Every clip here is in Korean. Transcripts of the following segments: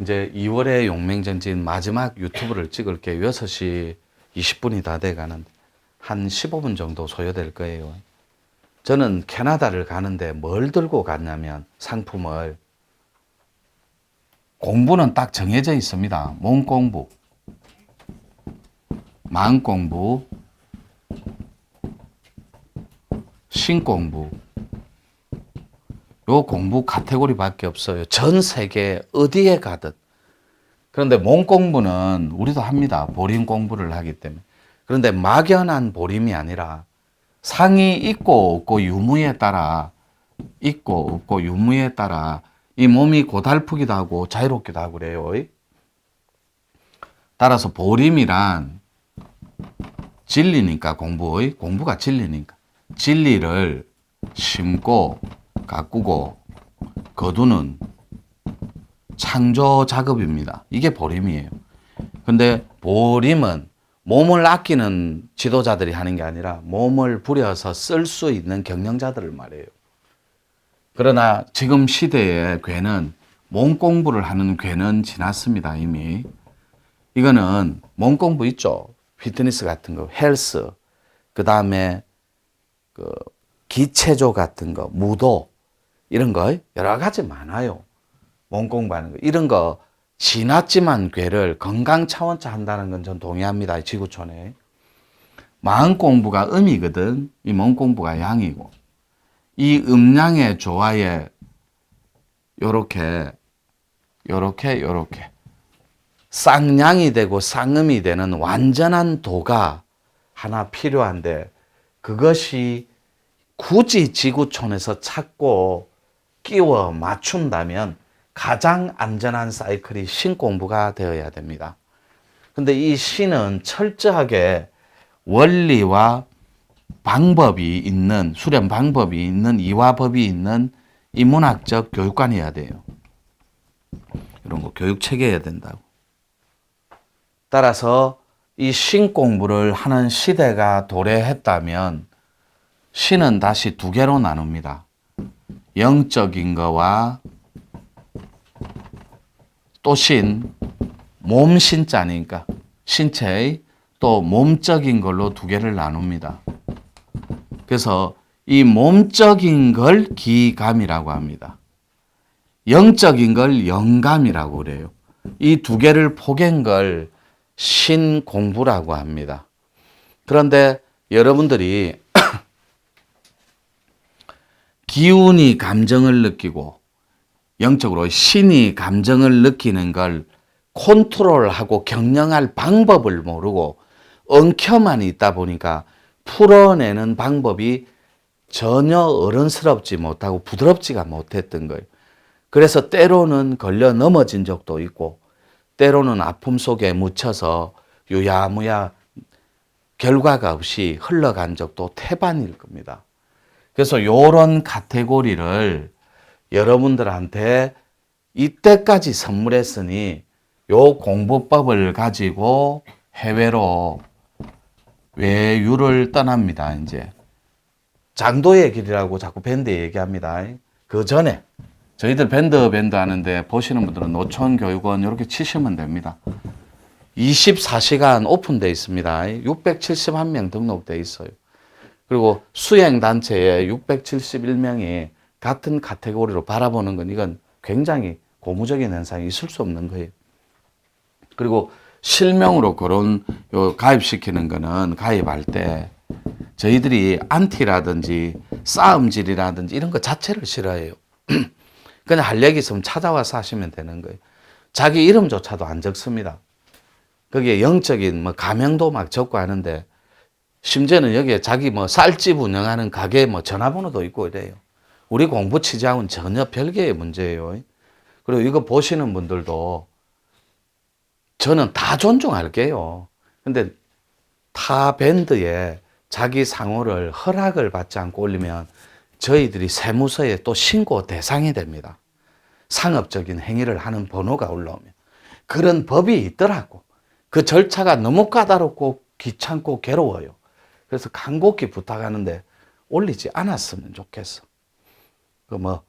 이제 2월에 용맹전진 마지막 유튜브를 찍을게요. 6시 20분이 다 돼가는데 한 15분 정도 소요될 거예요. 저는 캐나다를 가는데 뭘 들고 갔냐면 상품을 공부는 딱 정해져 있습니다. 몸 공부, 마음 공부, 신 공부. 요 공부 카테고리밖에 없어요. 전 세계 어디에 가든. 그런데 몸 공부는 우리도 합니다. 보림 공부를 하기 때문에. 그런데 막연한 보림이 아니라 상이 있고 없고 유무에 따라 있고 없고 유무에 따라 이 몸이 고달프기도 하고 자유롭기도 하고 그래요. 따라서 보림이란 진리니까 공부가 진리니까 진리를 심고 가꾸고 거두는 창조 작업입니다. 이게 보림이에요. 근데 보림은 몸을 아끼는 지도자들이 하는 게 아니라 몸을 부려서 쓸 수 있는 경영자들을 말해요. 그러나 지금 시대의 괴는 몸 공부를 하는 괴는 지났습니다. 이미. 이거는 몸 공부 있죠. 피트니스 같은 거, 헬스, 그 다음에 그 기체조 같은 거, 무도 이런 거 여러 가지 많아요. 몸 공부하는 거 이런 거 지났지만 괴를 건강 차원차 한다는 건 전 동의합니다. 지구촌에. 마음 공부가 음이거든. 이 몸 공부가 양이고. 이 음양의 조화에 요렇게 쌍양이 되고 쌍음이 되는 완전한 도가 하나 필요한데 그것이 굳이 지구촌에서 찾고 끼워 맞춘다면 가장 안전한 사이클이 신공부가 되어야 됩니다. 근데 이 신은 철저하게 원리와 방법이 있는, 수련 방법이 있는, 이화법이 있는 인문학적 교육관이어야 돼요. 이런 거 교육 체계해야 된다고. 따라서 이 신공부를 하는 시대가 도래했다면 신은 다시 두 개로 나눕니다. 영적인 거와 또 신, 몸 신자니까 신체의 또 몸적인 걸로 두 개를 나눕니다. 그래서 이 몸적인 걸 기감이라고 합니다. 영적인 걸 영감이라고 그래요. 이 두 개를 포갠 걸 신공부라고 합니다. 그런데 여러분들이 기운이 감정을 느끼고 영적으로 신이 감정을 느끼는 걸 컨트롤하고 경영할 방법을 모르고 엉켜만 있다 보니까 풀어내는 방법이 전혀 어른스럽지 못하고 부드럽지가 못했던 거예요. 그래서 때로는 걸려 넘어진 적도 있고 때로는 아픔 속에 묻혀서 유야무야 결과가 없이 흘러간 적도 태반일 겁니다. 그래서 이런 카테고리를 여러분들한테 이때까지 선물했으니 요 공부법을 가지고 해외로 외유를 떠납니다. 이제 장도의 길이라고 자꾸 밴드 얘기합니다. 그 전에 저희들 밴드 하는데 보시는 분들은 노천교육원 이렇게 치시면 됩니다. 24시간 오픈되어 있습니다. 671명 등록되어 있어요. 그리고 수행단체에 671명이 같은 카테고리로 바라보는 건 이건 굉장히 고무적인 현상이 있을 수 없는 거예요. 그리고 실명으로 그런 가입시키는 거는 가입할 때 저희들이 안티라든지 싸움질이라든지 이런 거 자체를 싫어해요. 그냥 할 얘기 있으면 찾아와서 하시면 되는 거예요. 자기 이름조차도 안 적습니다. 거기에 영적인 뭐 가명도 막 적고 하는데 심지어는 여기에 자기 뭐 쌀집 운영하는 가게 뭐 전화번호도 있고 이래요. 우리 공부 취지하고는 전혀 별개의 문제예요. 그리고 이거 보시는 분들도 저는 다 존중할게요. 근데 타 밴드에 자기 상호를 허락을 받지 않고 올리면 저희들이 세무서에 또 신고 대상이 됩니다. 상업적인 행위를 하는 번호가 올라오면. 그런 법이 있더라고. 그 절차가 너무 까다롭고 귀찮고 괴로워요. 그래서 간곡히 부탁하는데 올리지 않았으면 좋겠어. 그 뭐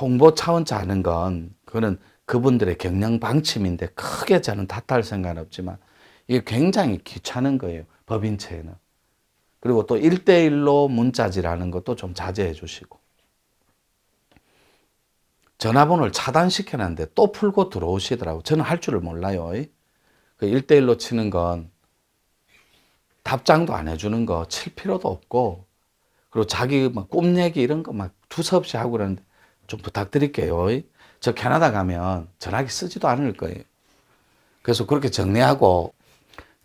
홍보 차원차 하는 건 그거는 그분들의 경영 방침인데 크게 저는 탓할 생각은 없지만 이게 굉장히 귀찮은 거예요. 법인체에는. 그리고 또 1대1로 문자질하는 것도 좀 자제해 주시고. 전화번호를 차단시켜놨는데 또 풀고 들어오시더라고요. 저는 할 줄을 몰라요. 그 1대1로 치는 건 답장도 안 해주는 거 칠 필요도 없고, 그리고 자기 막 꿈 얘기 이런 거 막 두서없이 하고 그러는데 좀 부탁드릴게요. 저 캐나다 가면 전화기 쓰지도 않을 거예요. 그래서 그렇게 정리하고,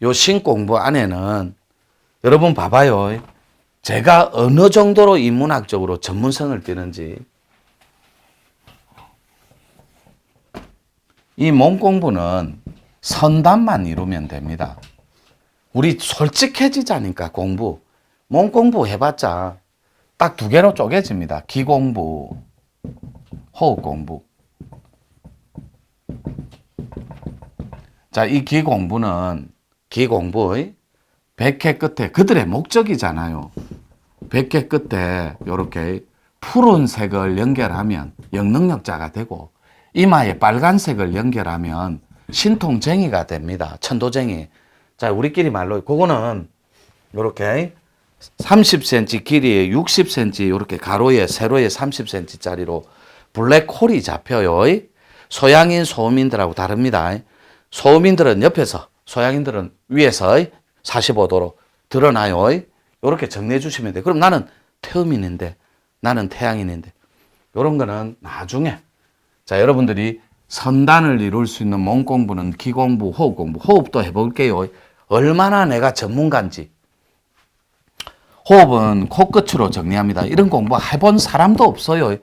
요 신공부 안에는 여러분 봐봐요. 제가 어느 정도로 인문학적으로 전문성을 띠는지. 이 몸 공부는 선단만 이루면 됩니다. 우리 솔직해지자니까 공부. 몸 공부 해봤자 딱 두 개로 쪼개집니다. 기 공부, 호흡 공부. 자, 이 기 공부는 기 공부의 100회 끝에 그들의 목적이잖아요. 100회 끝에 이렇게 푸른색을 연결하면 영능력자가 되고, 이마에 빨간색을 연결하면 신통쟁이가 됩니다. 천도쟁이. 자, 우리끼리 말로 그거는 이렇게 30cm 길이에 60cm 이렇게 가로에 세로에 30cm 짜리로 블랙홀이 잡혀요. 소양인 소음인들하고 다릅니다. 소음인들은 옆에서, 소양인들은 위에서 45도로 드러나요. 이렇게 정리해 주시면 돼요. 그럼 나는 태음인인데, 나는 태양인인데, 이런 거는 나중에. 자, 여러분들이 선단을 이룰 수 있는 몸 공부는 기 공부, 호흡 공부. 호흡도 해볼게요. 얼마나 내가 전문가인지. 호흡은 코끝으로 정리합니다. 이런 공부 해본 사람도 없어요.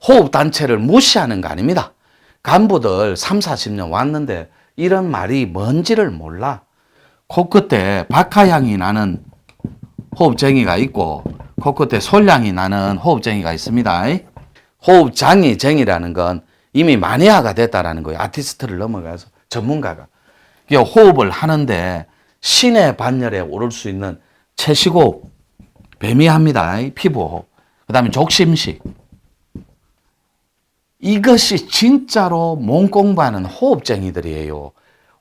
호흡 단체를 무시하는 거 아닙니다. 간부들 3, 40년 왔는데 이런 말이 뭔지를 몰라. 코끝에 박하향이 나는 호흡쟁이가 있고 코끝에 솔향이 나는 호흡쟁이가 있습니다. 호흡장이 쟁이라는 건 이미 마니아가 됐다라는 거예요. 아티스트를 넘어가서 전문가가. 호흡을 하는데 신의 반열에 오를 수 있는 채식호흡, 배미합니다. 피부호흡. 그 다음에 족심식. 이것이 진짜로 몸 공부하는 호흡쟁이들이에요.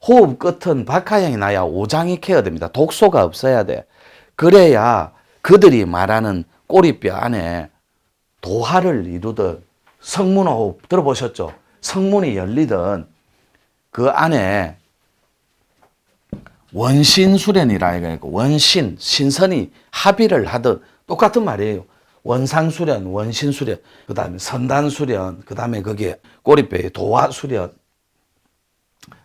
호흡 끝은 박하향이 나야 오장이 케어됩니다. 독소가 없어야 돼. 그래야 그들이 말하는 꼬리뼈 안에 도화를 이루든 성문호흡 들어보셨죠? 성문이 열리든 그 안에 원신수련이라 해가지고 원신, 신선이 합의를 하든 똑같은 말이에요. 원상수련, 원신수련, 그 다음에 선단수련, 그 다음에 거기에 꼬리뼈에 도화수련,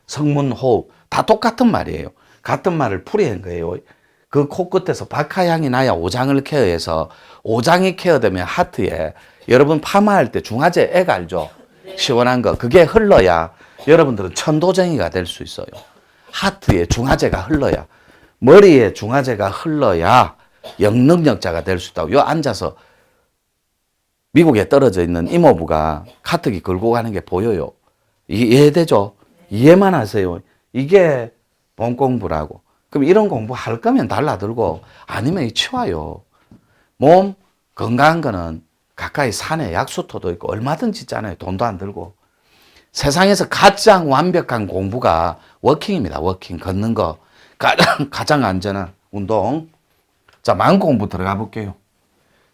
성문호흡 다 똑같은 말이에요. 같은 말을 풀이한 거예요. 그 코끝에서 박하향이 나야 오장을 케어해서 오장이 케어되면 하트에 여러분 파마할 때 중화제 액 알죠? 시원한 거. 그게 흘러야 여러분들은 천도쟁이가 될 수 있어요. 하트에 중화제가 흘러야, 머리에 중화제가 흘러야 영능력자가 될 수 있다고. 요 앉아서 미국에 떨어져 있는 이모부가 카트기 걸고 가는 게 보여요. 이해되죠? 이해만 하세요. 이게 몸 공부라고. 그럼 이런 공부 할 거면 달라들고 아니면 치워요. 몸 건강한 거는 가까이 산에 약수터도 있고 얼마든지 있잖아요. 돈도 안 들고. 세상에서 가장 완벽한 공부가 워킹입니다. 워킹, 걷는 거. 가장 안전한 운동. 자, 마음 공부 들어가 볼게요.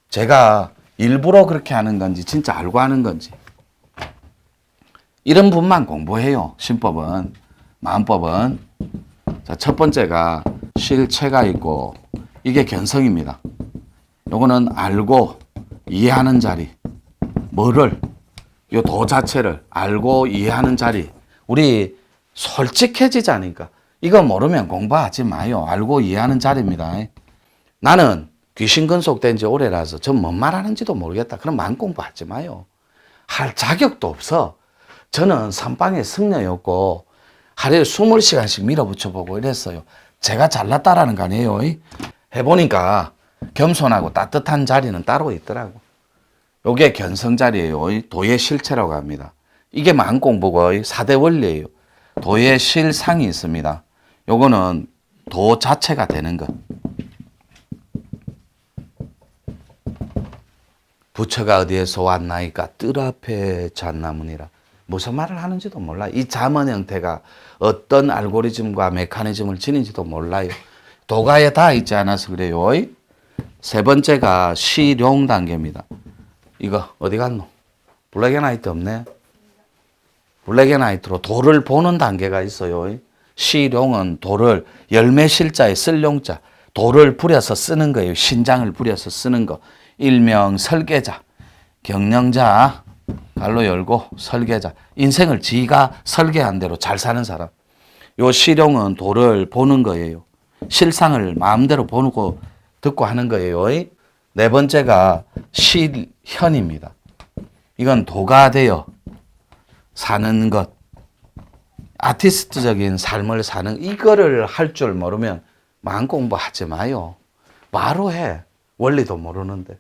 제가 일부러 그렇게 하는 건지 진짜 알고 하는 건지. 이런 분만 공부해요. 신법은. 마음법은. 자, 첫 번째가 실체가 있고 이게 견성입니다. 요거는 알고 이해하는 자리. 뭐를? 요 도 자체를 알고 이해하는 자리. 우리 솔직해지자니까. 이거 모르면 공부하지 마요. 알고 이해하는 자리입니다. 나는 귀신 근속된 지 오래라서 전 뭔 말하는지도 모르겠다. 그럼 마음 공부하지 마요. 할 자격도 없어. 저는 선방에 승려였고 하루에 20시간씩 밀어붙여보고 이랬어요. 제가 잘났다라는 거 아니에요. 해보니까 겸손하고 따뜻한 자리는 따로 있더라고. 요게 견성 자리예요. 도의 실체라고 합니다. 이게 마음 공부고 4대 원리예요. 도의 실상이 있습니다. 요거는 도 자체가 되는 것. 부처가 어디에서 왔나이까? 뜰 앞에 잣나무니라. 무슨 말을 하는지도 몰라요. 이 잠언 형태가 어떤 알고리즘과 메커니즘을 지닌지도 몰라요. 도가에 다 있지 않아서 그래요. 세 번째가 시룡 단계입니다. 이거 어디 갔노? 블랙앤화이트 없네. 블랙앤화이트로 도를 보는 단계가 있어요. 시룡은 도를 열매 실자에 쓸 용자, 도를 부려서 쓰는 거예요. 신장을 부려서 쓰는 거. 일명 설계자, 경영자, 갈로 열고 설계자. 인생을 지가 설계한 대로 잘 사는 사람. 요 시룡은 도를 보는 거예요. 실상을 마음대로 보고 듣고 하는 거예요. 네 번째가 실현입니다. 이건 도가 되어 사는 것. 아티스트적인 삶을 사는 이거를 할 줄 모르면 마음 공부하지 마요. 바로 해. 원리도 모르는데.